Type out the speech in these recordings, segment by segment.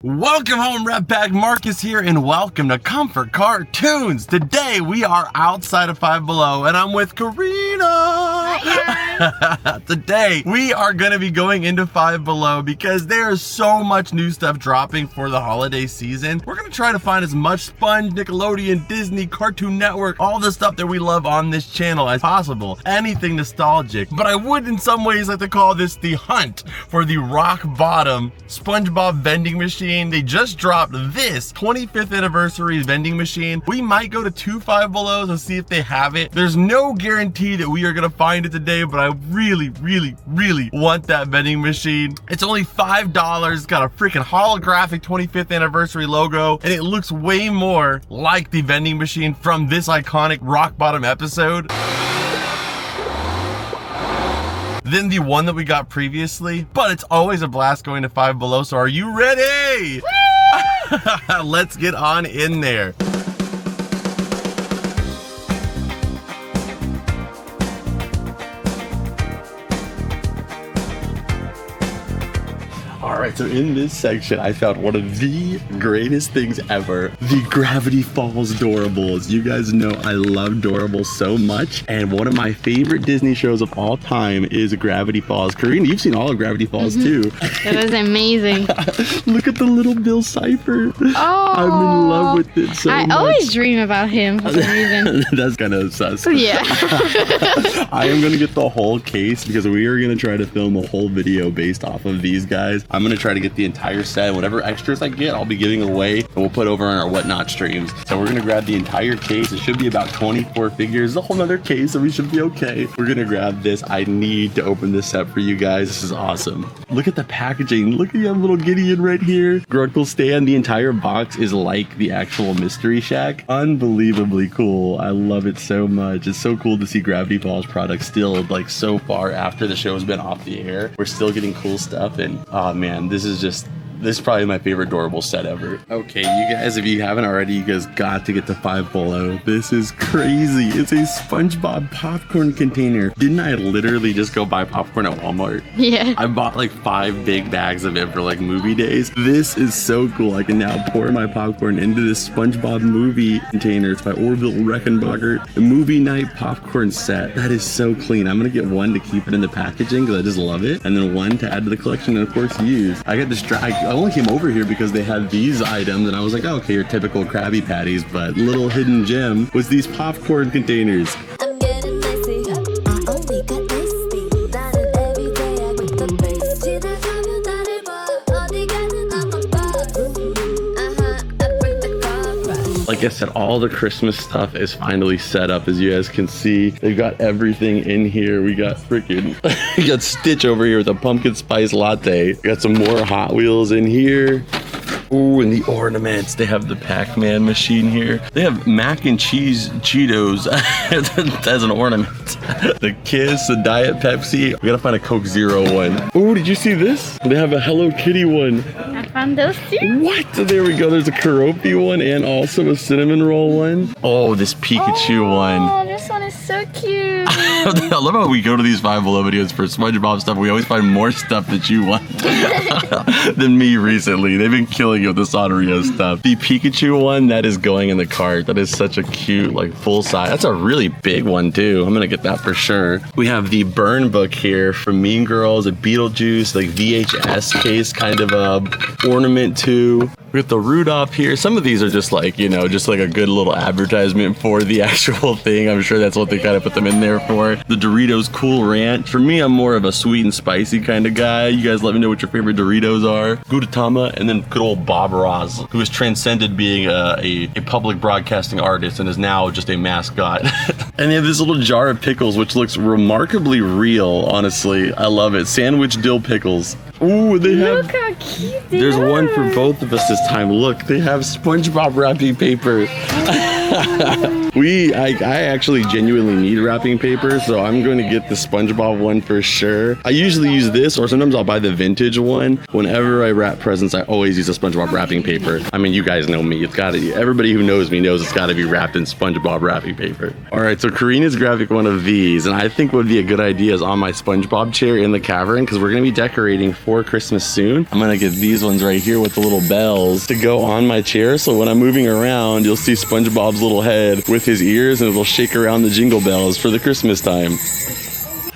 Welcome home, Red Bag Marcus here, and welcome to Comfort Cartoons. Today we are outside of Five Below, and I'm with Karina. Hi. Today we are going to be going into Five Below because there's so much new stuff dropping for the holiday season. We're going to try to find as much Sponge, Nickelodeon, Disney, Cartoon Network, all the stuff that we love on this channel as possible. Anything nostalgic. But I would in some ways like to call this the hunt for the rock bottom Spongebob vending machine. They just dropped this 25th anniversary vending machine. We might go to 2 Five Belows and see if they have it. There's no guarantee that we are gonna find it today, but I really want that vending machine. It's only $5. It's got a freaking holographic 25th anniversary logo, and it looks way more like the vending machine from this iconic rock bottom episode than the one that we got previously, but it's always a blast going to Five Below. So are you ready? Let's get on in there. Alright, so in this section, I found one of the greatest things ever, the Gravity Falls Doorables. You guys know I love Doorables so much, and one of my favorite Disney shows of all time is Gravity Falls. Karina, you've seen all of Gravity Falls too. It was amazing. Look at the little Bill Cipher. Oh, I'm in love with it so much. I always dream about him for some reason. That's kind of sus. Yeah. I am going to get the whole case because we are going to try to film a whole video based off of these guys. I'm going to try to get the entire set. Whatever extras I get, I'll be giving away, and we'll put over on our Whatnot streams. So we're going to grab the entire case. It should be about 24 figures. A whole nother case, so we should be okay. We're going to grab this. I need to open this set for you guys. This is awesome. Look at the packaging. Look at you have little Gideon right here. Grunkle stand. The entire box is like the actual Mystery Shack. Unbelievably cool. I love it so much. It's so cool to see Gravity Falls products still like so far after the show's been off the air. We're still getting cool stuff, and oh man, this is probably my favorite Doorable set ever. Okay, you guys, if you haven't already, you guys got to get to Five Below. This is crazy. It's a SpongeBob popcorn container. Didn't I literally just go buy popcorn at Walmart? Yeah. I bought like 5 big bags of it for like movie days. This is so cool. I can now pour my popcorn into this SpongeBob movie container. It's by Orville Reichenbacher. The movie night popcorn set. That is so clean. I'm gonna get one to keep it in the packaging because I just love it, and then one to add to the collection and of course use. I got this I only came over here because they had these items, and I was like, oh, okay, your typical Krabby Patties, but little hidden gem was these popcorn containers. Like I said, all the Christmas stuff is finally set up, as you guys can see. They've got everything in here. We got freaking, we got Stitch over here with a pumpkin spice latte. We got some more Hot Wheels in here. Ooh, and the ornaments. They have the Pac-Man machine here. They have mac and cheese Cheetos as an ornament. The Kiss, the Diet Pepsi. We gotta find a Coke Zero one. Ooh, did you see this? They have a Hello Kitty one. I found those too. What? There we go. There's a Keroppi one and also a cinnamon roll one. Oh, this Pikachu one. Oh, this one is so cute. I love how we go to these Five Below videos for SpongeBob stuff. We always find more stuff that you want than me recently. They've been killing it with the Sanrio stuff. The Pikachu one, that is going in the cart. That is such a cute, like, full size. That's a really big one, too. I'm gonna get that for sure. We have the Burn book here from Mean Girls, a Beetlejuice, like, VHS case kind of ornament, too. We got the Rudolph here. Some of these are just like, you know, just like a good little advertisement for the actual thing. I'm sure that's what they kind of put them in there for. The Doritos Cool Ranch. For me, I'm more of a sweet and spicy kind of guy. You guys let me know what your favorite Doritos are. Gudetama, and then good old Bob Ross, who has transcended being a public broadcasting artist and is now just a mascot. And they have this little jar of pickles, which looks remarkably real, honestly. I love it. Sandwich dill pickles. Ooh, they have... Look how cute they There's are. one for both of us this time. Look, they have SpongeBob wrapping paper. I actually genuinely need wrapping paper, so I'm going to get the SpongeBob one for sure. I usually use this, or sometimes I'll buy the vintage one. Whenever I wrap presents, I always use a SpongeBob wrapping paper. I mean, you guys know me. It's gotta be, everybody who knows me knows it's gotta be wrapped in SpongeBob wrapping paper. All right, so Karina's grabbing one of these, and I think what would be a good idea is on my SpongeBob chair in the cavern, because we're gonna be decorating for Christmas soon. I'm gonna get these ones right here with the little bells to go on my chair, so when I'm moving around, you'll see SpongeBob's little head with his ears, and it'll shake around the jingle bells for the Christmas time.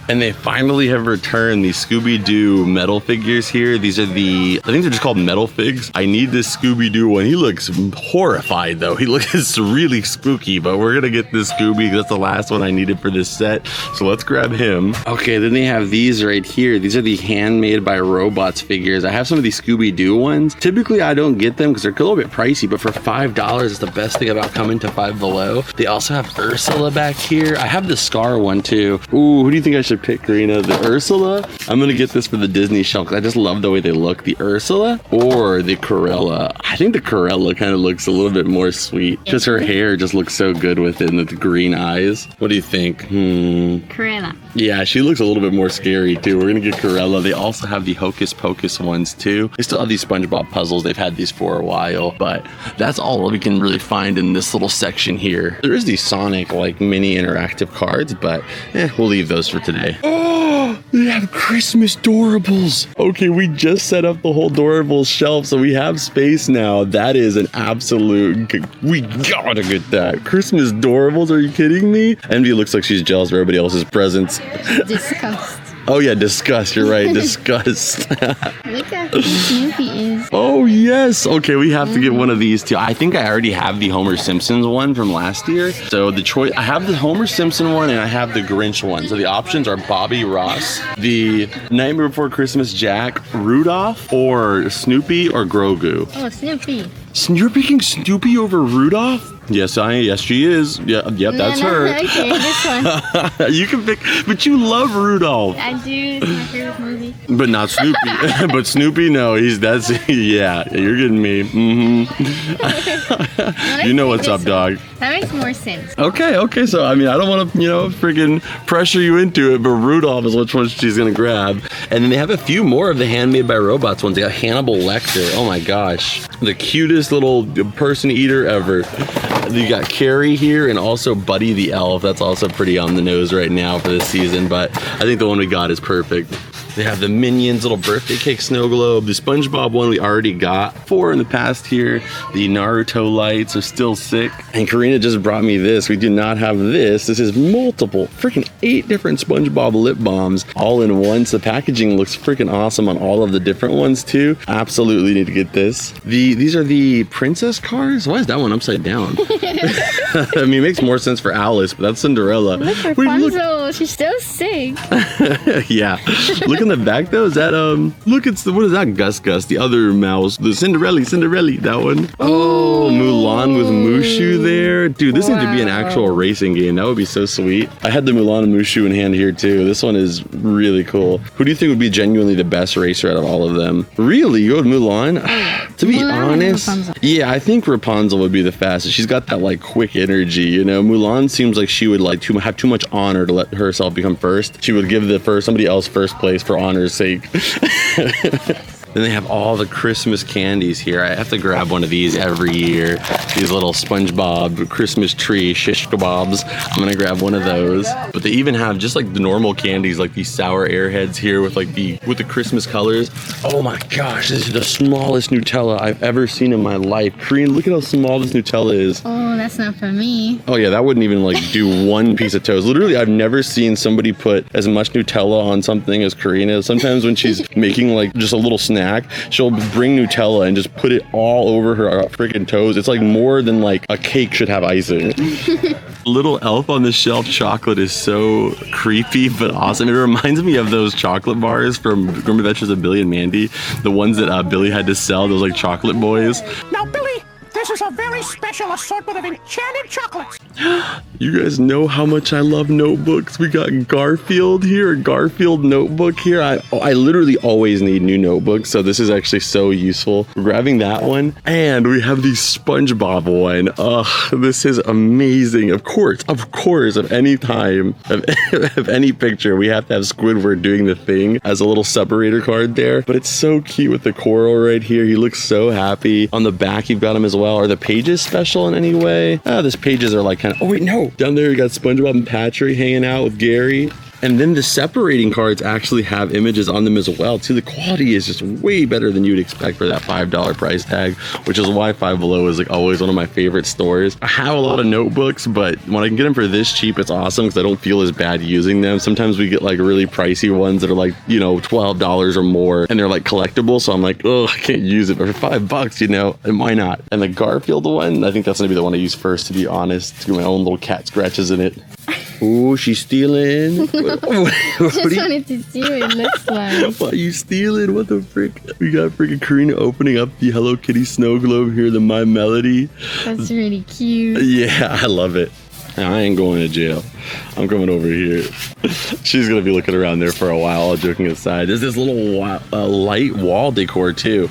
And they finally have returned these Scooby-Doo metal figures here. These are I think they're just called metal figs. I need this Scooby-Doo one. He looks horrified though. He looks really spooky, but we're gonna get this Scooby. That's the last one I needed for this set. So let's grab him. Okay, then they have these right here. These are the handmade by robots figures. I have some of these Scooby-Doo ones. Typically I don't get them because they're a little bit pricey, but for $5, it's the best thing about coming to Five Below. They also have Ursula back here. I have the Scar one too. Ooh, who do you think I should pick, Karina? The Ursula? I'm gonna get this for the Disney shelf because I just love the way they look. The Ursula or the Corella? I think the Corella kind of looks a little bit more sweet because her hair just looks so good with it and the green eyes. What do you think? Corella. Yeah, she looks a little bit more scary too. We're gonna get Corella. They also have the Hocus Pocus ones too. They still have these SpongeBob puzzles. They've had these for a while, but that's all we can really find in this little section here. There is these Sonic like mini interactive cards, but we'll leave those for today. Oh, they have Christmas Doorables. Okay, we just set up the whole Doorables shelf, so we have space now. That is an absolute, we gotta get that. Christmas Doorables, are you kidding me? Envy looks like she's jealous of everybody else's presents. Disgust. Oh yeah, disgust, you're right, disgust. Look at who Snoopy is. Oh yes, okay, we have to get one of these too. I think I already have the Homer Simpsons one from last year. So the choice, I have the Homer Simpson one and I have the Grinch one. So the options are Bobby Ross, the Nightmare Before Christmas Jack, Rudolph, or Snoopy or Grogu. Oh, Snoopy. You're picking Snoopy over Rudolph? Yes, she is. Yeah, yep, that's her. Okay, this one. You can pick, but you love Rudolph. I do. It's my favorite movie. But not Snoopy. But Snoopy, no, yeah, you're getting me. You know what's up, dog. That makes more sense. Okay, so I mean, I don't want to, freaking pressure you into it, but Rudolph is which one she's gonna grab. And then they have a few more of the Handmade by Robots ones. They got Hannibal Lecter. Oh my gosh, the cutest little person eater ever. You got Carrie here and also Buddy the Elf. That's also pretty on the nose right now for this season, but I think the one we got is perfect. They have the Minions little birthday cake snow globe. The SpongeBob one we already got 4 in the past here. The Naruto lights are still sick. And Karina just brought me this. We do not have this. This is multiple, freaking 8 different SpongeBob lip balms all in one. So the packaging looks freaking awesome on all of the different ones too. Absolutely need to get this. These are the princess cars. Why is that one upside down? I mean, it makes more sense for Alice, but that's Cinderella. Look for Rapunzel. She's still sick. Yeah. Look in the back though. Is that look, it's what is that? Gus, the other mouse, the Cinderella, that one. Oh, Mulan with Mushu there. Dude, this needs to be an actual racing game. That would be so sweet. I had the Mulan and Mushu in hand here too. This one is really cool. Who do you think would be genuinely the best racer out of all of them? Really? You go with Mulan? To be honest, yeah, I think Rapunzel would be the fastest. She's got that like quick energy, Mulan seems like she would like have too much honor to let herself become first. She would give somebody else first place for honor's sake. Then they have all the Christmas candies here. I have to grab one of these every year. These little SpongeBob Christmas tree shish kebabs. I'm gonna grab one of those. But they even have just like the normal candies, like these sour airheads here with like the Christmas colors. Oh my gosh, this is the smallest Nutella I've ever seen in my life. Korean, look at how small this Nutella is. Oh, that's not for me. Oh yeah, that wouldn't even like do one piece of toast. Literally, I've never seen somebody put as much Nutella on something as Karina. Sometimes when she's making like just a little snack, she'll bring Nutella and just put it all over her freaking toes. It's like more than like a cake should have icing. Little elf on the shelf chocolate is so creepy but awesome. It reminds me of those chocolate bars from Grim Adventures of Billy and Mandy, the ones that Billy had to sell, those like chocolate boys. Now, Billy, This is a very special assortment of enchanted chocolates. You guys know how much I love notebooks. We got Garfield here, a Garfield notebook here. I literally always need new notebooks, so this is actually so useful. We're grabbing that one, and we have the Spongebob one. Ugh, this is amazing. Of course, of any time, of any picture, we have to have Squidward doing the thing as a little separator card there, but it's so cute with the coral right here. He looks so happy. On the back, you've got him as well. Are the pages special in any way? These pages are like kind of, oh wait, no. Down there, you got SpongeBob and Patrick hanging out with Gary. And then the separating cards actually have images on them as well too. The quality is just way better than you'd expect for that $5 price tag, which is why Five Below is like always one of my favorite stores. I have a lot of notebooks, but when I can get them for this cheap, it's awesome because I don't feel as bad using them. Sometimes we get like really pricey ones that are like, you know, $12 or more, and they're like collectible. So I'm like, oh, I can't use it, but for $5, you know, and why not? And the Garfield one, I think that's gonna be the one I use first, to be honest. It's got my own little cat scratches in it. Ooh, she's stealing. Just wanted to see what it looks like. Why are you stealing? What the frick? We got freaking Karina opening up the Hello Kitty snow globe here, the My Melody. That's really cute. Yeah, I love it. I ain't going to jail. I'm coming over here. She's gonna be looking around there for a while, all joking aside. There's this little light wall decor too.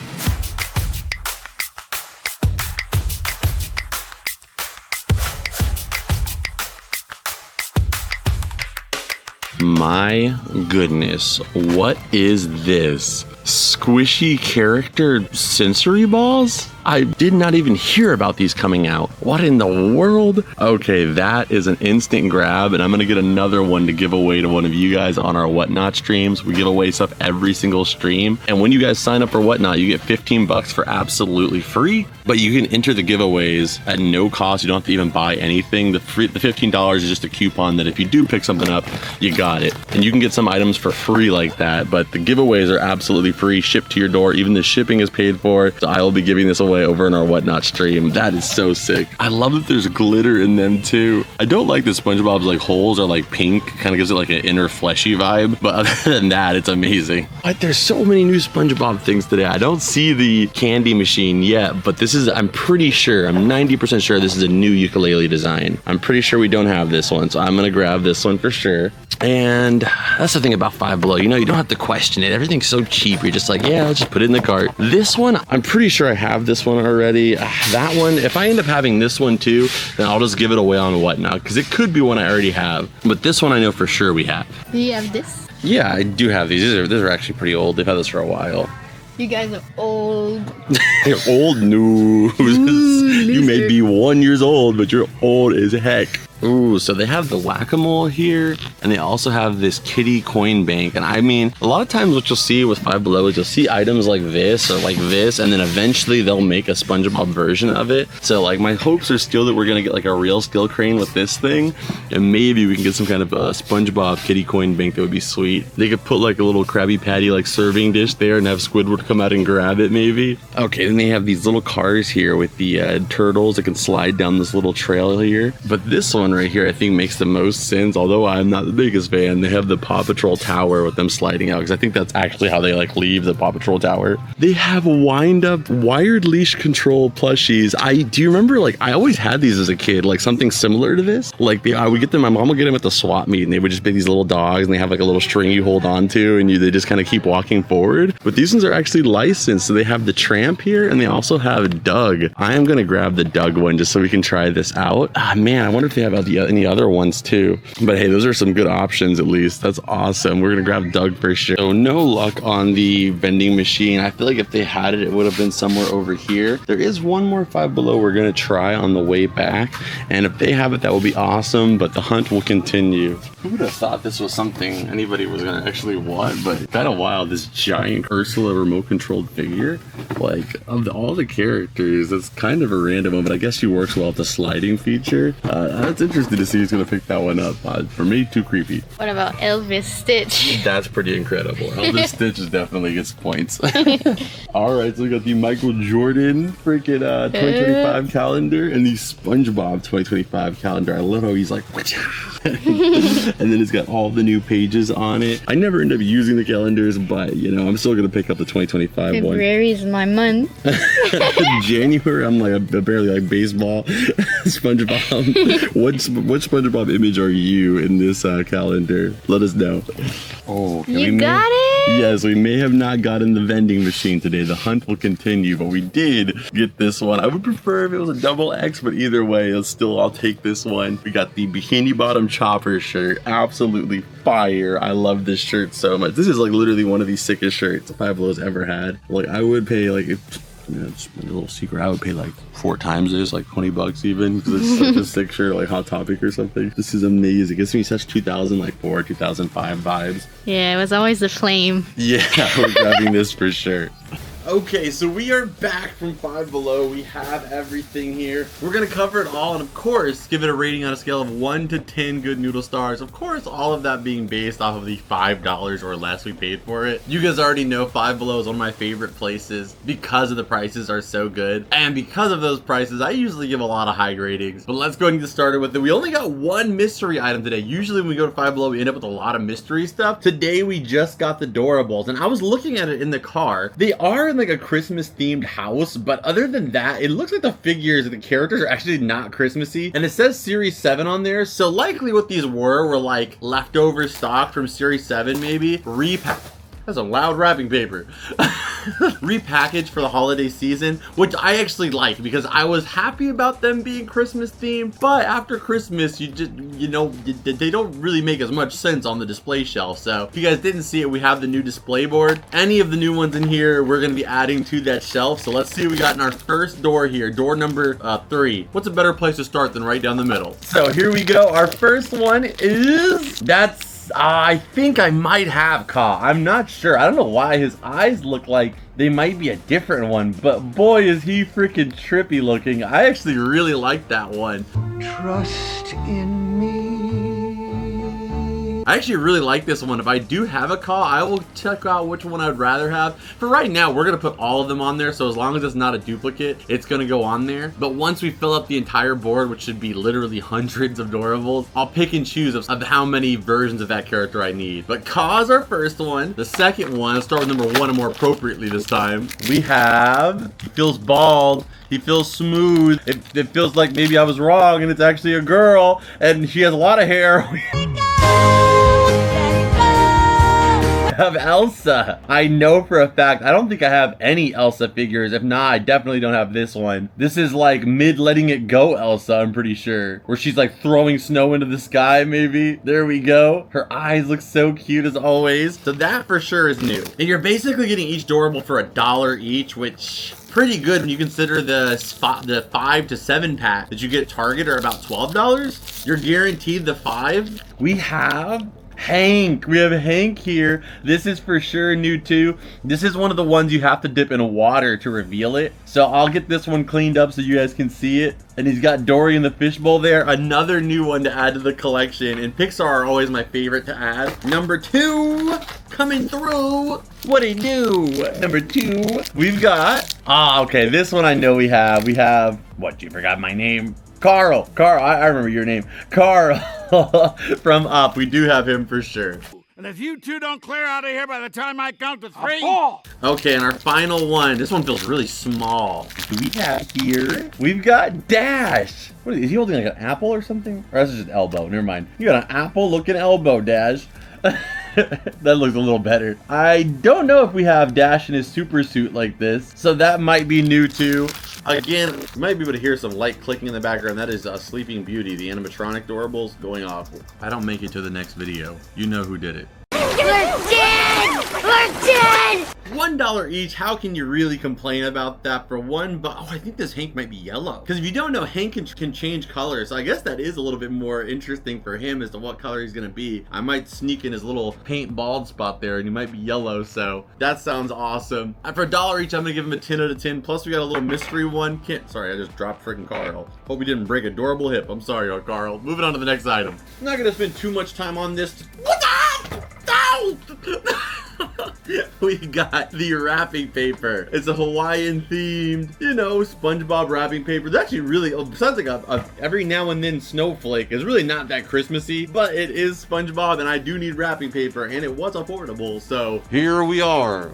My goodness, what is this? Squishy character sensory balls? I did not even hear about these coming out. What in the world? Okay, that is an instant grab, and I'm gonna get another one to give away to one of you guys on our Whatnot streams. We give away stuff every single stream, and when you guys sign up for Whatnot, you get 15 bucks for absolutely free, but you can enter the giveaways at no cost. You don't have to even buy anything. The $15 is just a coupon that if you do pick something up, you got it. And you can get some items for free like that, but the giveaways are absolutely free, shipped to your door. Even the shipping is paid for, so I will be giving this away over in our Whatnot stream. That is so sick. I love that there's glitter in them too. I don't like that SpongeBob's like holes are like pink, kind of gives it like an inner fleshy vibe, but other than that, it's amazing. But there's so many new SpongeBob things today. I don't see the candy machine yet, but this is, I'm pretty sure, I'm 90% sure this is a new ukulele design. I'm pretty sure we don't have this one, so I'm gonna grab this one for sure. And that's the thing about Five Below, you know, you don't have to question it. Everything's so cheap. You're just like, yeah, I'll just put it in the cart. This one, I'm pretty sure I have this one already. That one, if I end up having this one too, then I'll just give it away on Whatnot, because it could be one I already have. But this one I know for sure we have. Do you have this? Yeah, I do have these. These are actually pretty old. They've had this for a while. You guys are old. You're old news. You may be 1 year old, but you're old as heck. Ooh, so they have the whack-a-mole here, and they also have this kitty coin bank. And I mean, a lot of times what you'll see with Five Below is you'll see items like this or like this, and then eventually they'll make a SpongeBob version of it. So like my hopes are still that we're gonna get like a real skill crane with this thing, and maybe we can get some kind of SpongeBob kitty coin bank that would be sweet. They could put like a little Krabby Patty like serving dish there and have Squidward come out and grab it maybe. Okay, then they have these little cars here with the turtles that can slide down this little trail here. But this one right here I think makes the most sense, although I'm not the biggest fan. They have the Paw Patrol tower with them sliding out, because I think that's actually how they like leave the Paw Patrol tower. They have wind up wired leash control plushies. Do you remember, like, I always had these as a kid, like something similar to this. Like I would get them, my mom would get them at the swap meet, and they would just be these little dogs, and they have like a little string you hold on to, and they just kind of keep walking forward. But these ones are actually licensed, so they have the Tramp here, and they also have Doug. I am gonna grab the Doug one just so we can try this out. Ah man, I wonder if they have any other ones too. But hey, those are some good options at least. That's awesome. We're gonna grab Doug for sure. So no luck on the vending machine. I feel like if they had it, it would have been somewhere over here. There is one more Five Below we're gonna try on the way back, and if they have it, that will be awesome, but the hunt will continue. Who would have thought this was something anybody was gonna actually want? But kind of wild, this giant Ursula remote controlled figure. Like, of all the characters, it's kind of a random one, but I guess she works well with the sliding feature. That's interesting to see who's gonna pick that one up. For me, too creepy. What about Elvis Stitch? That's pretty incredible. Elvis Stitch definitely gets points. All right, so we got the Michael Jordan freaking 2025 calendar and the SpongeBob 2025 calendar. I love how he's like, and then it's got all the new pages on it. I never end up using the calendars, but you know, I'm still gonna pick up the 2025 one. February is my month. January, I'm like a apparently like baseball. SpongeBob. What SpongeBob image are you in this calendar? Let us know. Oh, You got it? Yes, we may have not gotten the vending machine today. The hunt will continue, but we did get this one. I would prefer if it was a double X, but either way, I'll take this one. We got the Bikini Bottom Chopper shirt. Absolutely fire. I love this shirt so much. This is like literally one of the sickest shirts Five Below's ever had. Like I would pay like, it's a little secret, I would pay like 4 times this, like 20 bucks even, because it's such a sick shirt, like Hot Topic or something. This is amazing. It gives me such 2004, 2005 vibes. Yeah, it was always the flame. Yeah, we're grabbing this for sure. Okay, so we are back from Five Below. We have everything here. We're gonna cover it all, and of course, give it a rating on a scale of 1 to 10 good noodle stars. Of course, all of that being based off of the $5 or less we paid for it. You guys already know Five Below is one of my favorite places because of the prices are so good. And because of those prices, I usually give a lot of high ratings. But let's go and get started with it. We only got one mystery item today. Usually when we go to Five Below, we end up with a lot of mystery stuff. Today, we just got the Doorables, and I was looking at it in the car. They are in like a Christmas themed house, but other than that, it looks like the figures and the characters are actually not Christmassy, and it says Series 7 on there, so likely what these were like leftover stock from Series 7 maybe, repacked. That's a loud wrapping paper. Repackaged for the holiday season, which I actually like because I was happy about them being Christmas themed, but after Christmas, they don't really make as much sense on the display shelf. So if you guys didn't see it, we have the new display board. Any of the new ones in here, we're gonna be adding to that shelf. So let's see what we got in our first door here, door number 3. What's a better place to start than right down the middle? So here we go. Our first one is, I think I might have Ka. I'm not sure. I don't know why his eyes look like they might be a different one, but boy is he freaking trippy looking. I actually really like that one. Trust in me. I actually really like this one. If I do have a Ka, I will check out which one I'd rather have. For right now, we're gonna put all of them on there, so as long as it's not a duplicate, it's gonna go on there. But once we fill up the entire board, which should be literally hundreds of Doorables, I'll pick and choose of how many versions of that character I need. But Ka's our first one. The second one, let's start with number 1 and more appropriately this time. We have, he feels bald. He feels smooth. It feels like maybe I was wrong and it's actually a girl and she has a lot of hair. Have Elsa. I know for a fact, I don't think I have any Elsa figures. If not, I definitely don't have this one. This is like mid letting it go Elsa, I'm pretty sure. Where she's like throwing snow into the sky, maybe. There we go. Her eyes look so cute as always. So that for sure is new. And you're basically getting each Doorable for $1 each, which pretty good when you consider the 5 to 7 pack that you get at Target are about $12. You're guaranteed the 5. We have Hank. We have Hank here. This is for sure new too. This is one of the ones you have to dip in water to reveal it. So I'll get this one cleaned up so you guys can see it. And he's got Dory in the fishbowl there. Another new one to add to the collection. And Pixar are always my favorite to add. Number 2 coming through. What it do? Number 2. We've got, okay, this one I know we have. We have, what, you forgot my name? Carl, I remember your name. Carl from Up. We do have him for sure. And if you two don't clear out of here by the time I count to 3... Okay, and our final one. This one feels really small. Who do we have here? We've got Dash. What is he holding, like an apple or something? Or that's just an elbow. Never mind. You got an apple-looking elbow, Dash. That looks a little better. I don't know if we have Dash in his super suit like this, so that might be new too. Again, you might be able to hear some light clicking in the background. That is Sleeping Beauty, the animatronic Doorables going off. If I don't make it to the next video, you know who did it. We're dead! We're dead! $1 each. How can you really complain about that for $1? Oh, I think this Hank might be yellow. Because if you don't know, Hank can change colors. So I guess that is a little bit more interesting for him as to what color he's going to be. I might sneak in his little paint bald spot there and he might be yellow. So that sounds awesome. For $1 each, I'm going to give him a 10 out of 10. Plus we got a little mystery one. Sorry, I just dropped freaking Carl. Hope he didn't break a adorable hip. I'm sorry, Carl. Moving on to the next item. I'm not going to spend too much time on this. What the? We got the wrapping paper. It's a Hawaiian themed, SpongeBob wrapping paper. It's actually really, besides like a every now and then snowflake, it's really not that Christmassy, but it is SpongeBob and I do need wrapping paper and it was affordable, so here we are.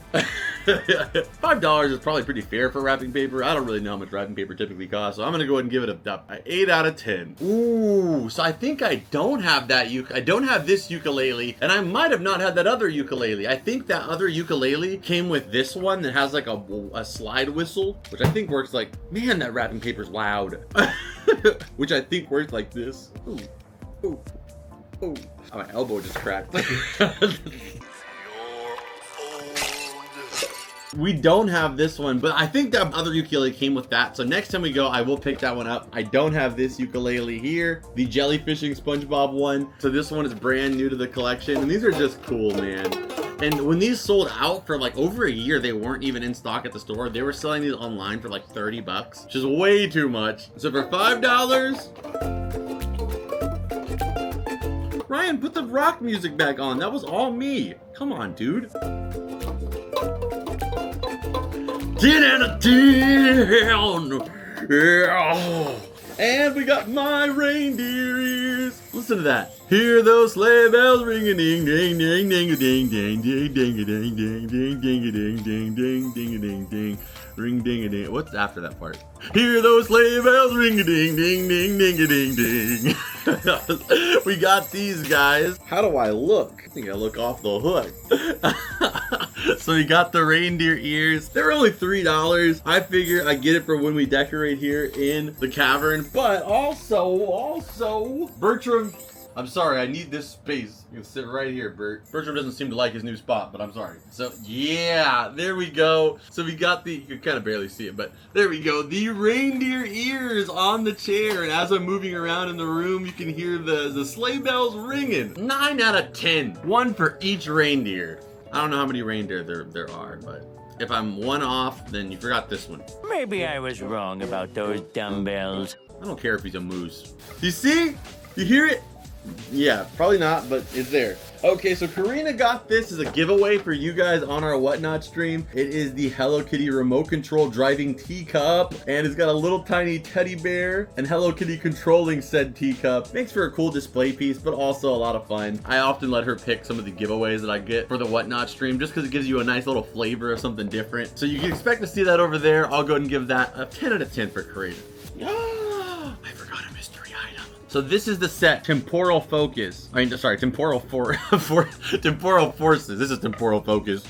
$5 is probably pretty fair for wrapping paper. I don't really know how much wrapping paper typically costs, so I'm gonna go ahead and give it a 8 out of 10. Ooh, so I think I don't have that I don't have this ukulele, and I might have not had that other ukulele. I think that other ukulele came with this one that has like a slide whistle, which I think works like, man, that wrapping paper's loud. Which I think works like this. Ooh, ooh, ooh. Oh, my elbow just cracked. We don't have this one, but I think that other ukulele came with that. So next time we go, I will pick that one up. I don't have this ukulele here, the jellyfishing Spongebob one. So this one is brand new to the collection, and these are just cool, man. And when these sold out for like over a year, they weren't even in stock at the store. They were selling these online for like 30 bucks, which is way too much. So for $5, Ryan, put the rock music back on. That was all me. Come on, dude. 10 out of 10. Yeah. And we got my reindeer ears. Listen to that. Hear those sleigh bells ringing, ding ding ding ding ding ding ding ding ding ding ding ding ding ding ding ding ding ding ring ding a ding. What's after that part? Hear those sleigh bells ring a ding ding ding ding ding ding. We got these guys. How do I look? I think I look off the hook. So we got the reindeer ears. They're only $3. I figure I get it for when we decorate here in the cavern. But also, Bertram, I'm sorry, I need this space. You can sit right here, Bert. Bertram doesn't seem to like his new spot, but I'm sorry. So, yeah, there we go. So we got the, you can kind of barely see it, but there we go. The reindeer ears on the chair. And as I'm moving around in the room, you can hear the sleigh bells ringing. 9 out of 10. One for each reindeer. I don't know how many reindeer there are, but if I'm one off, then you forgot this one. Maybe I was wrong about those dumbbells. I don't care if he's a moose. You see? You hear it? Yeah, probably not, but it's there. Okay, so Karina got this as a giveaway for you guys on our Whatnot stream. It is the Hello Kitty remote control driving teacup, and it's got a little tiny teddy bear and Hello Kitty controlling said teacup. Makes for a cool display piece, but also a lot of fun. I often let her pick some of the giveaways that I get for the Whatnot stream, just because it gives you a nice little flavor of something different. So you can expect to see that over there. I'll go ahead and give that a 10 out of 10 for Karina. I forgot a mystery item. So this is the set, Temporal Focus. Temporal Forces. This is Temporal Focus.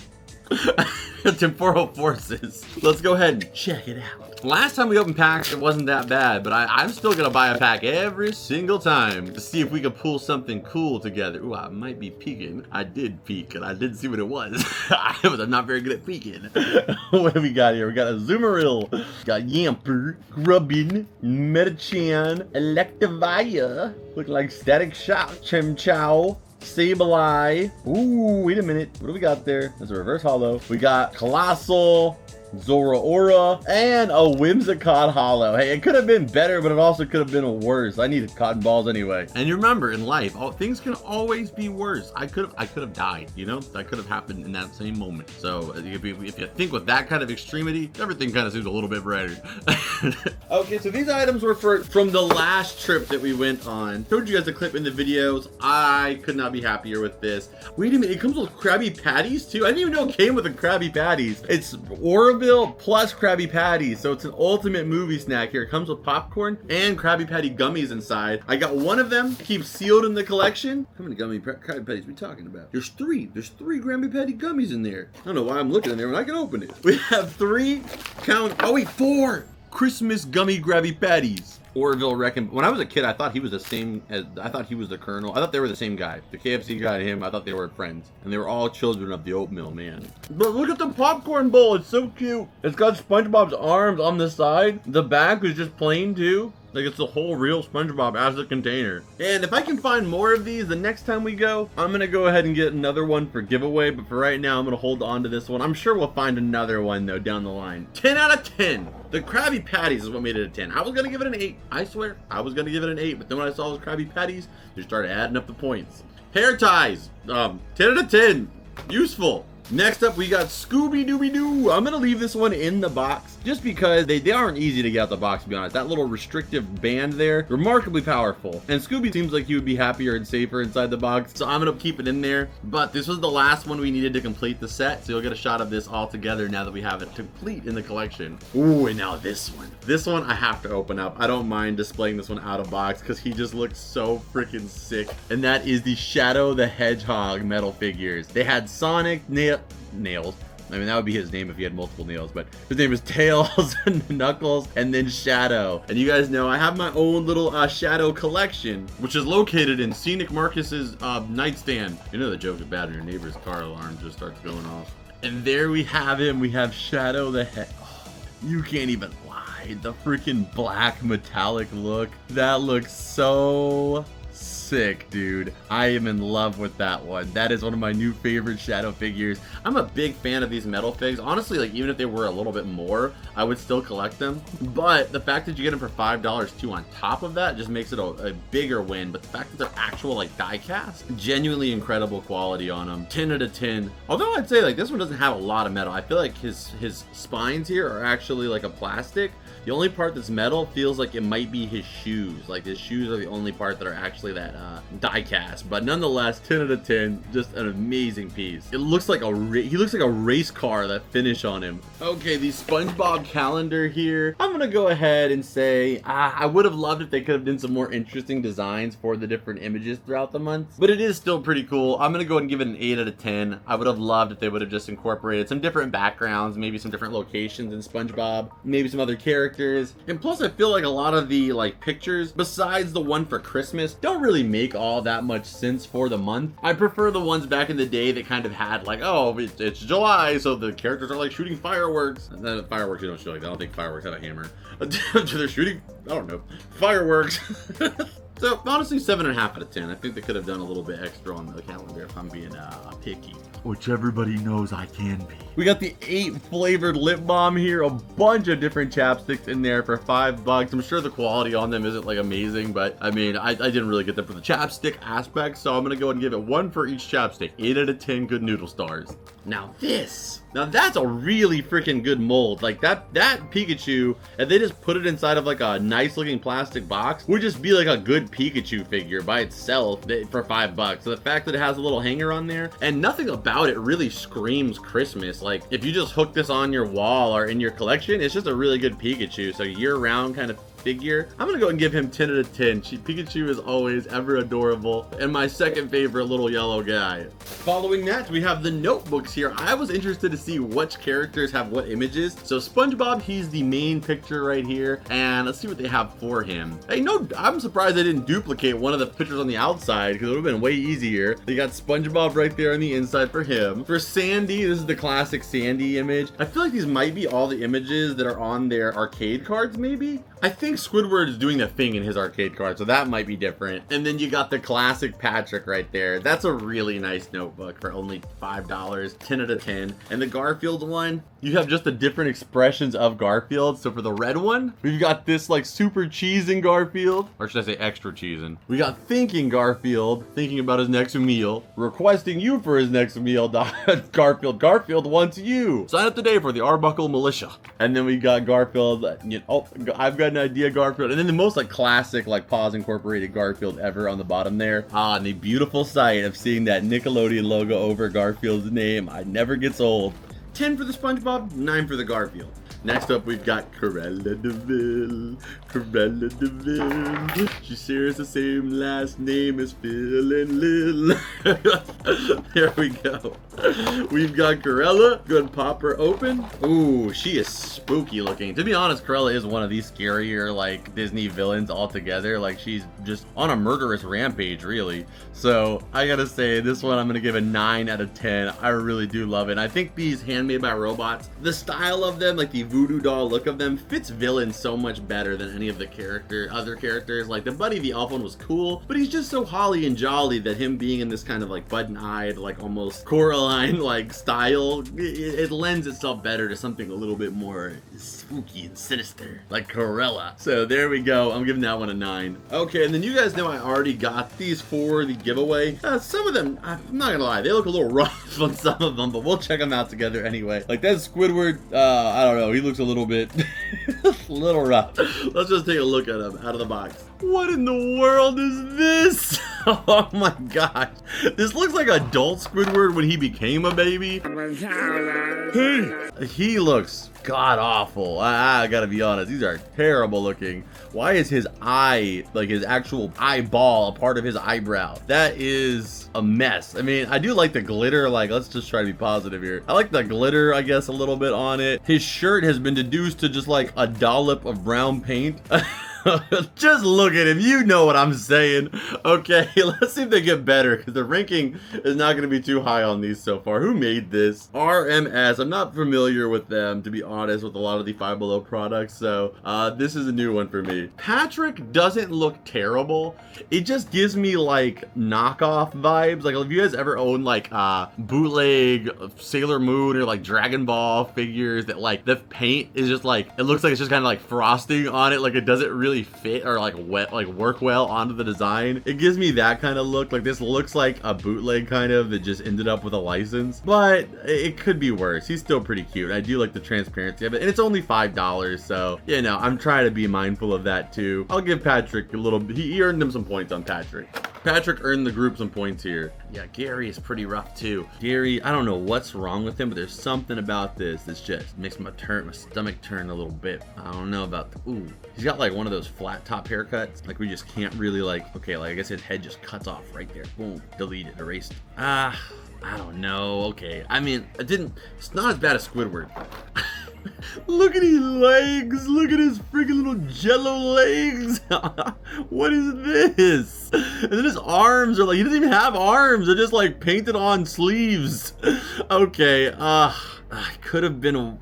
Temporal Forces. Let's go ahead and check it out. Last time we opened packs, it wasn't that bad, but I'm still gonna buy a pack every single time to see if we can pull something cool together. Ooh, I might be peeking. I did peek, and I didn't see what it was. I'm not very good at peeking. What do we got here? We got a Zoomeril, got Yamper, Grubbin, Metachan, Electivia, looking like Static Shock, Chimchow, Sableye. Ooh, wait a minute. What do we got there? There's a reverse holo. We got Colossal, Zoroaura, and a Whimsicott holo. Hey, it could have been better, but it also could have been worse. I needed cotton balls anyway. And you remember, in life, things can always be worse. I could have died, you know? That could have happened in that same moment. So if you think with that kind of extremity, everything kind of seems a little bit brighter. Okay, so these items were from the last trip that we went on. Showed you guys a clip in the videos. I could not be happier with this. Wait a minute, it comes with Krabby Patties too? I didn't even know it came with the Krabby Patties. It's Orville plus Krabby Patties, so it's an ultimate movie snack here. It comes with popcorn and Krabby Patty gummies inside. I got one of them, keep sealed in the collection. How many Krabby Patties are we talking about? There's three Krabby Patty gummies in there. I don't know why I'm looking in there when I can open it. We have 4 Christmas gummy Krabby Patties. Orville reckon. When I was a kid, I thought he was the same as, I thought he was the Colonel. I thought they were the same guy. The KFC guy and him, I thought they were friends. And they were all children of the oatmeal man. But look at the popcorn bowl. It's so cute. It's got SpongeBob's arms on the side. The back is just plain too. Like it's the whole real SpongeBob as the container. And if I can find more of these the next time we go, I'm gonna go ahead and get another one for giveaway. But for right now, I'm gonna hold on to this one. I'm sure we'll find another one though down the line. 10 out of 10. The Krabby Patties is what made it a 10. I was gonna give it an 8. I swear, I was gonna give it an 8. But then when I saw those Krabby Patties, they started adding up the points. Hair ties, 10 out of 10. Useful. Next up, we got Scooby-Dooby-Doo. I'm gonna leave this one in the box just because they aren't easy to get out the box, to be honest. That little restrictive band there, remarkably powerful. And Scooby seems like he would be happier and safer inside the box, so I'm gonna keep it in there. But this was the last one we needed to complete the set, so you'll get a shot of this all together now that we have it complete in the collection. Ooh, and now this one. This one I have to open up. I don't mind displaying this one out of box because he just looks so freaking sick. And that is the Shadow the Hedgehog metal figures. They had Sonic, Nails. I mean, that would be his name if he had multiple nails, but his name is Tails, Knuckles, and then Shadow. And you guys know I have my own little Shadow collection, which is located in Scenic Marcus's nightstand. You know the joke is bad when your neighbor's car alarm just starts going off. And there we have him. We have Shadow the Head. Oh, you can't even lie. The freaking black metallic look. That looks so sick, dude. I am in love with that one. That is one of my new favorite Shadow figures. I'm a big fan of these metal figs. Honestly, like, even if they were a little bit more, I would still collect them. But the fact that you get them for $5 too on top of that just makes it a bigger win. But the fact that they're actual, like, die cast, genuinely incredible quality on them. 10 out of 10. Although I'd say, like, this one doesn't have a lot of metal. I feel like his spines here are actually like a plastic. The only part that's metal feels like it might be his shoes. Like, his shoes are the only part that are actually that die cast. But nonetheless, 10 out of 10. Just an amazing piece. It looks like he looks like a race car, that finish on him. Okay, the SpongeBob calendar here. I'm gonna go ahead and say I would have loved if they could have done some more interesting designs for the different images throughout the month. But it is still pretty cool. I'm gonna go ahead and give it an 8 out of 10. I would have loved if they would have just incorporated some different backgrounds, maybe some different locations in SpongeBob, maybe some other characters. And plus, I feel like a lot of the pictures, besides the one for Christmas, don't really make all that much sense for the month. I prefer the ones back in the day that kind of had like, oh, it's July, so the characters are like shooting fireworks. And then fireworks you don't shoot like that. I don't think fireworks have a hammer. They're shooting, I don't know, fireworks. So honestly, 7.5 out of 10. I think they could have done a little bit extra on the calendar if I'm being picky, which everybody knows I can be. We got the 8 flavored lip balm here, a bunch of different chapsticks in there for $5. I'm sure the quality on them isn't like amazing, but I mean, I didn't really get them for the chapstick aspect, so I'm gonna go ahead and give it 1 for each chapstick. 8 out of 10 good noodle stars. Now that's a really freaking good mold. Like that Pikachu, if they just put it inside of like a nice looking plastic box, would just be like a good Pikachu figure by itself for $5. So the fact that it has a little hanger on there and nothing about it really screams Christmas. Like if you just hook this on your wall or in your collection, it's just a really good Pikachu. So year-round kind of figure. I'm gonna go and give him 10 out of 10. Pikachu is always ever adorable and my second favorite little yellow guy. Following that, we have the notebooks here. I was interested to see which characters have what images. So SpongeBob, he's the main picture right here, and let's see what they have for him. Hey, no, I'm surprised they didn't duplicate one of the pictures on the outside because it would have been way easier. They got SpongeBob right there on the inside for him. For Sandy, this is the classic Sandy image. I feel like these might be all the images that are on their arcade cards, maybe? I think Squidward is doing the thing in his arcade card, so that might be different. And then you got the classic Patrick right there. That's a really nice notebook for only $5, 10 out of 10. And the Garfield one, you have just the different expressions of Garfield. So for the red one, we've got this like super cheesing Garfield, or should I say extra cheesing. We got thinking Garfield, thinking about his next meal, requesting you for his next meal, Garfield. Garfield wants you. Sign up today for the Arbuckle Militia. And then we got Garfield, I've got an idea Garfield, and then the most like classic like Paws Incorporated Garfield ever on the bottom there. And the beautiful sight of seeing that Nickelodeon logo over Garfield's name, it never gets old. 10 for the SpongeBob, 9 for the Garfield. Next up, we've got Cruella DeVille. Cruella DeVille. She shares the same last name as Phil and Lil. There we go. We've got Cruella. Go ahead and pop her open. Ooh, she is spooky looking. To be honest, Cruella is one of these scarier like Disney villains altogether. Like she's just on a murderous rampage, really. So I gotta say, this one I'm gonna give a 9 out of 10. I really do love it. And I think these Handmade by Robots, the style of them, like the voodoo doll look of them fits villain so much better than any of the other characters. Like the Buddy the Elf one was cool, but he's just so holly and jolly that him being in this kind of like button-eyed, like almost Coraline like style, it lends itself better to something a little bit more spooky and sinister, like Corella. So there we go. I'm giving that one a 9. Okay, and then you guys know I already got these for the giveaway. Some of them, I'm not gonna lie, they look a little rough on some of them, but we'll check them out together anyway. Like that Squidward, I don't know, he looks a little bit, a little rough. Let's just take a look at him out of the box. What in the world is this? Oh my gosh. This looks like adult Squidward when he became a baby. Hey, he looks god awful. I gotta be honest, these are terrible looking. Why is his eye, like his actual eyeball, a part of his eyebrow? That is a mess. I mean, I do like the glitter. Like, let's just try to be positive here. I like the glitter, I guess, a little bit on it. His shirt has been deduced to just like a dollop of brown paint. Just look at him, you know what I'm saying. Okay, let's see if they get better, because the ranking is not going to be too high on these so far. Who made this? RMS. I'm not familiar with them, to be honest, with a lot of the Five Below products, so this is a new one for me. Patrick doesn't look terrible. It just gives me like knockoff vibes. Like, if you guys ever own like bootleg Sailor Moon or like Dragon Ball figures that like the paint is just like, it looks like it's just kind of like frosting on it, like it doesn't really fit or like work well onto the design. It gives me that kind of look. Like this looks like a bootleg kind of that just ended up with a license, but it could be worse. He's still pretty cute. I do like the transparency of it, and it's only $5, so you know, I'm trying to be mindful of that too. I'll give Patrick a little, he earned him some points on Patrick. Patrick earned the group some points here. Yeah, Gary is pretty rough too. Gary, I don't know what's wrong with him, but there's something about this that's just makes my stomach turn a little bit. I don't know about the, ooh. He's got like one of those flat top haircuts. Like we just can't really like, okay, like I guess his head just cuts off right there. Boom, deleted, erased. I don't know. Okay, I mean, it's not as bad as Squidward. Look at his legs. Look at his freaking little jello legs. What is this? And then his arms are like, he doesn't even have arms. They're just like painted on sleeves. Okay, could have been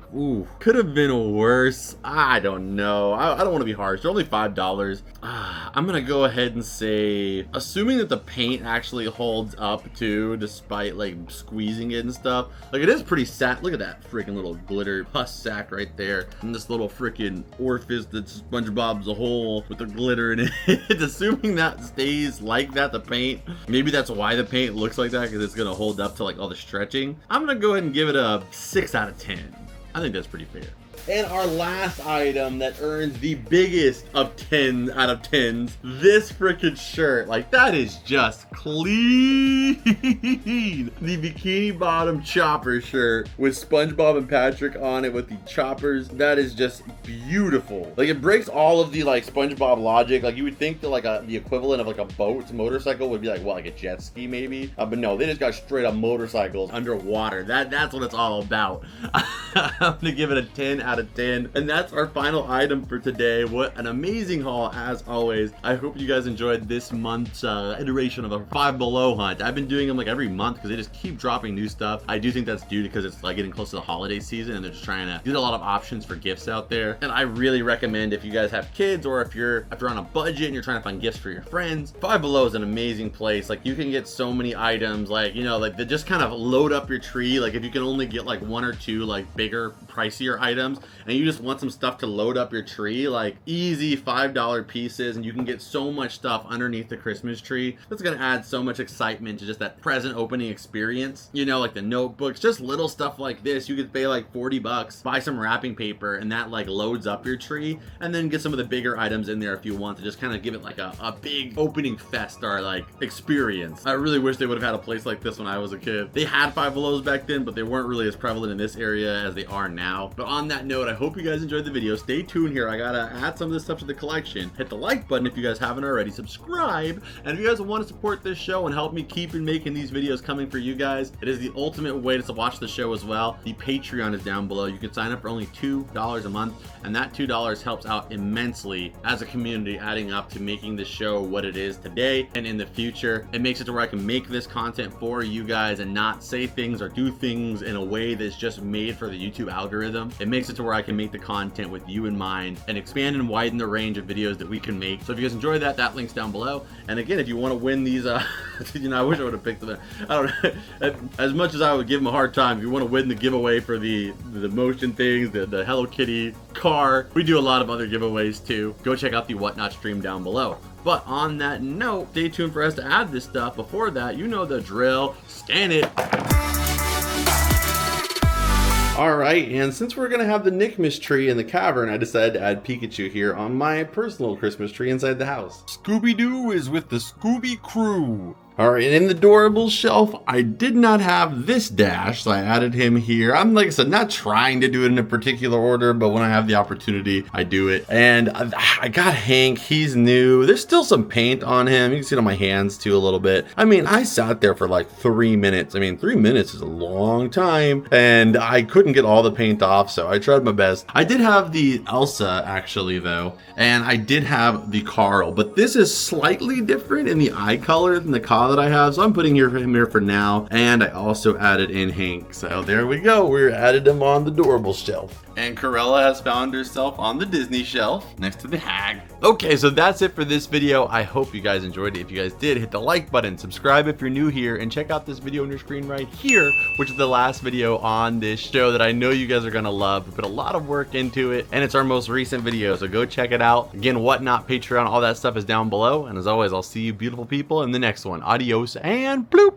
worse. I don't know. I don't want to be harsh. They're only $5. I'm gonna go ahead and say, assuming that the paint actually holds up too, despite like squeezing it and stuff. Like it is pretty sad. Look at that freaking little glitter pus sack right there, and this little freaking orifice that Spongebob's a hole with the glitter in it. Assuming that stays like that, the paint. Maybe that's why the paint looks like that, because it's gonna hold up to like all the stretching. I'm gonna go ahead and give it a 6 out of 10. I think that's pretty fair. And our last item that earns the biggest of 10 out of 10s, this freaking shirt. Like, that is just clean. The bikini bottom chopper shirt with SpongeBob and Patrick on it with the choppers. That is just beautiful. Like, it breaks all of the like SpongeBob logic. Like, you would think that like the equivalent of like a boat motorcycle would be like, what, like a jet ski maybe? But no, they just got straight up motorcycles underwater. That's what it's all about. I'm gonna give it a 10 out of 10, and that's our final item for today. What an amazing haul as always. I hope you guys enjoyed this month's iteration of a Five Below hunt. I've been doing them like every month because they just keep dropping new stuff. I do think that's due because it's like getting close to the holiday season and they're just trying to get a lot of options for gifts out there. And I really recommend, if you guys have kids or if you're on a budget and you're trying to find gifts for your friends, Five Below is an amazing place. Like, you can get so many items, like, you know, like they just kind of load up your tree. Like, if you can only get like 1 or 2 like bigger, pricier items, and you just want some stuff to load up your tree, like easy $5 pieces, and you can get so much stuff underneath the Christmas tree. That's gonna add so much excitement to just that present opening experience. You know, like the notebooks, just little stuff like this. You could pay like 40 bucks, buy some wrapping paper, and that like loads up your tree, and then get some of the bigger items in there if you want to just kind of give it like a big opening fest or like experience. I really wish they would have had a place like this when I was a kid. They had Five Belows back then, but they weren't really as prevalent in this area as they are now. But on that note, I hope you guys enjoyed the video. Stay tuned here. I gotta add some of this stuff to the collection. Hit the like button if you guys haven't already. Subscribe. And if you guys want to support this show and help me keep making these videos coming for you guys, it is the ultimate way to watch the show as well. The Patreon is down below. You can sign up for only $2 a month, and that $2 helps out immensely as a community, adding up to making the show what it is today and in the future. It makes it to where I can make this content for you guys and not say things or do things in a way that's just made for the YouTube algorithm algorithm. It makes it to where I can make the content with you in mind and expand and widen the range of videos that we can make. So if you guys enjoy that, that link's down below. And again, if you want to win these, you know, I wish I would have picked them. I don't know. As much as I would give them a hard time, if you want to win the giveaway for the motion things, the Hello Kitty car, we do a lot of other giveaways too. Go check out the Whatnot stream down below. But on that note, stay tuned for us to add this stuff. Before that, you know the drill. Scan it. Alright, and since we're going to have the Nickmas tree in the cavern, I decided to add Pikachu here on my personal Christmas tree inside the house. Scooby-Doo is with the Scooby Crew. Alright, and in the Adorable shelf, I did not have this Dash, so I added him here. I'm, like I said, not trying to do it in a particular order, but when I have the opportunity, I do it. And I got Hank, he's new. There's still some paint on him. You can see it on my hands too a little bit. I mean, I sat there for like 3 minutes. I mean, 3 minutes is a long time, and I couldn't get all the paint off, so I tried my best. I did have the Elsa, actually, though, and I did have the Carl, but this is slightly different in the eye color than the Carl that I have, so I'm putting him here for now. And I also added in Hank, so there we go. We added him on the Adorable shelf. And Corella has found herself on the Disney shelf next to the Hag. Okay, so that's it for this video. I hope you guys enjoyed it. If you guys did, hit the like button, subscribe if you're new here, and check out this video on your screen right here, which is the last video on this show that I know you guys are gonna love. We put a lot of work into it, and it's our most recent video, so go check it out. Again, Whatnot, Patreon, all that stuff is down below. And as always, I'll see you beautiful people in the next one. Adios and bloop.